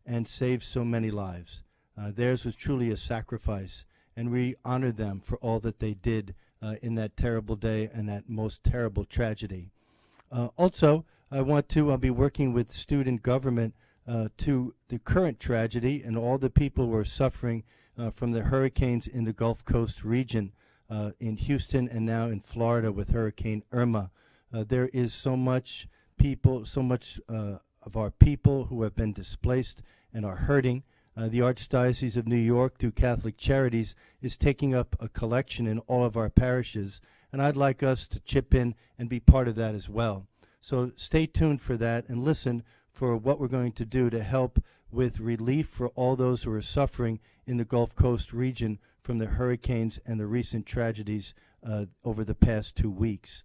and saved so many lives. Theirs was truly a sacrifice, and we honor them for all that they did in that terrible day and that most terrible tragedy. Also, I want to be working with student government to the current tragedy and all the people who are suffering from the hurricanes in the Gulf Coast region, in Houston and now in Florida with Hurricane Irma. There is so much of our people who have been displaced and are hurting. The Archdiocese of New York, through Catholic Charities, is taking up a collection in all of our parishes, and I'd like us to chip in and be part of that as well. So stay tuned for that and listen for what we're going to do to help with relief for all those who are suffering in the Gulf Coast region from the hurricanes and the recent tragedies over the past 2 weeks.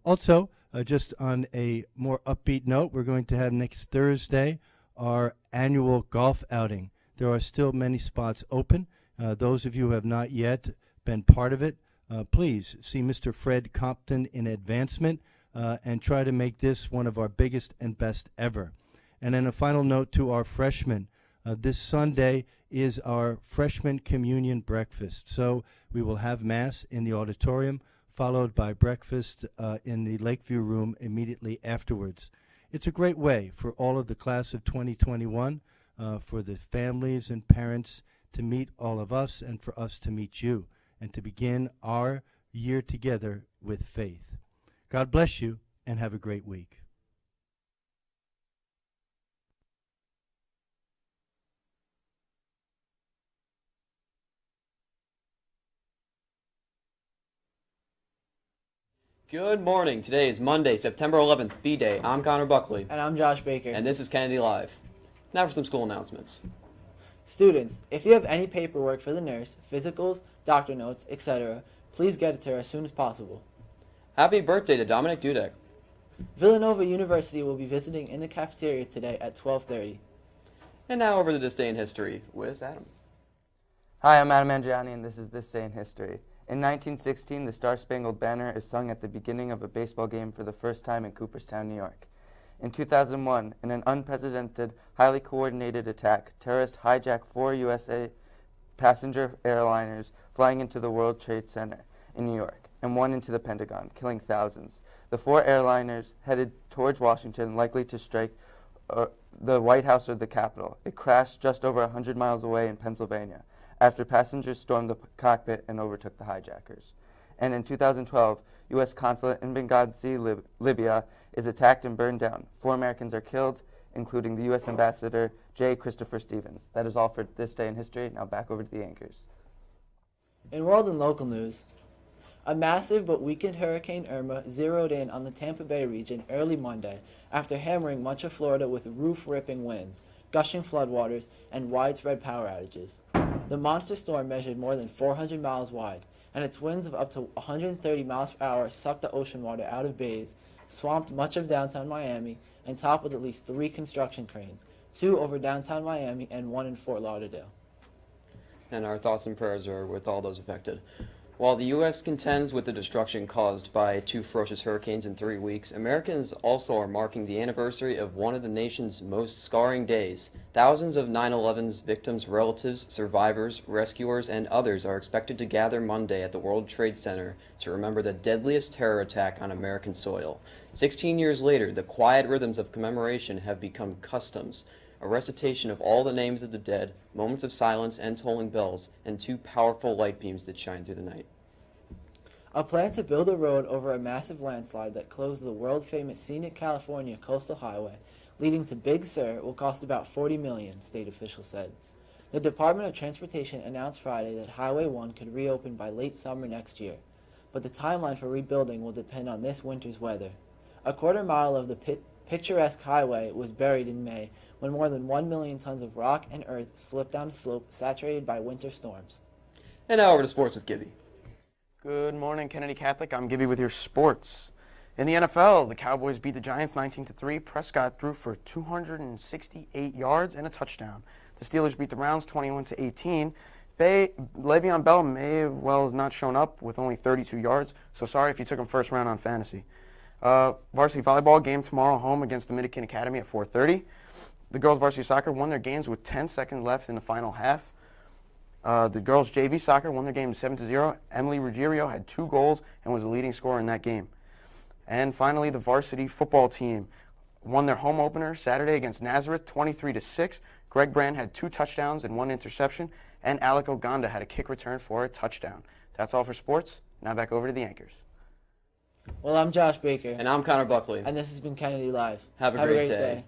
Also, just on a more upbeat note, we're going to have next Thursday our annual golf outing. There are still many spots open. Those of you who have not yet been part of it, please see Mr. Fred Compton in Advancement and try to make this one of our biggest and best ever. And then a final note to our freshmen. This Sunday is our freshman communion breakfast. So we will have Mass in the auditorium, followed by breakfast in the Lakeview room immediately afterwards. It's a great way for all of the class of 2021, for the families and parents to meet all of us and for us to meet you and to begin our year together with faith. God bless you and have a great week. Good morning. Today is Monday, September 11th, B-Day. I'm Connor Buckley. And I'm Josh Baker. And this is Kennedy Live. Now for some school announcements. Students, if you have any paperwork for the nurse, physicals, doctor notes, etc., please get it to her as soon as possible. Happy birthday to Dominic Dudek. Villanova University will be visiting in the cafeteria today at 12:30. And now over to This Day in History with Adam. Hi, I'm Adam Andriani, and this is This Day in History. In 1916, the Star-Spangled Banner is sung at the beginning of a baseball game for the first time in Cooperstown, New York. In 2001, in an unprecedented, highly coordinated attack, terrorists hijacked 4 USA passenger airliners flying into the World Trade Center in New York and 1 into the Pentagon, killing thousands. The 4 airliners headed towards Washington, likely to strike the White House or the Capitol. It crashed just over 100 miles away in Pennsylvania, after passengers stormed the cockpit and overtook the hijackers. And in 2012, U.S. consulate in Benghazi, Libya, is attacked and burned down. 4 Americans are killed, including the U.S. Ambassador J. Christopher Stevens. That is all for This Day in History. Now back over to the anchors. In world and local news, a massive but weakened Hurricane Irma zeroed in on the Tampa Bay region early Monday after hammering much of Florida with roof-ripping winds, gushing floodwaters, and widespread power outages. The monster storm measured more than 400 miles wide, and its winds of up to 130 miles per hour sucked the ocean water out of bays, swamped much of downtown Miami, and toppled at least 3 construction cranes, 2 over downtown Miami and 1 in Fort Lauderdale. And our thoughts and prayers are with all those affected. While the U.S. contends with the destruction caused by 2 ferocious hurricanes in 3 weeks, Americans also are marking the anniversary of one of the nation's most scarring days. Thousands of 9/11's victims' relatives, survivors, rescuers, and others are expected to gather Monday at the World Trade Center to remember the deadliest terror attack on American soil. 16 years later, the quiet rhythms of commemoration have become customs. A recitation of all the names of the dead, moments of silence and tolling bells, and 2 powerful light beams that shine through the night. A plan to build a road over a massive landslide that closed the world-famous scenic California coastal highway, leading to Big Sur, will cost about $40 million, state officials said. The Department of Transportation announced Friday that Highway 1 could reopen by late summer next year, but the timeline for rebuilding will depend on this winter's weather. A quarter mile of the picturesque highway was buried in May when more than 1 million tons of rock and earth slipped down a slope saturated by winter storms. And now over to sports with Gibby. Good morning, Kennedy Catholic. I'm Gibby with your sports. In the NFL, the Cowboys beat the Giants 19-3. Prescott threw for 268 yards and a touchdown. The Steelers beat the Browns 21-18. Le'Veon Bell may well has not shown up with only 32 yards, so sorry if you took him first round on fantasy. Varsity volleyball game tomorrow home against Dominican Academy at 4:30. The girls varsity soccer won their games with 10 seconds left in the final half. The girls JV soccer won their game 7-0. Emily Ruggiero had 2 goals and was the leading scorer in that game. And finally, the varsity football team won their home opener Saturday against Nazareth 23-6. Greg Brand had 2 touchdowns and 1 interception, and Alec Oganda had a kick return for a touchdown. That's all for sports. Now back over to the anchors. Well, I'm Josh Baker. And I'm Connor Buckley. And this has been Kennedy Live. Have a great day.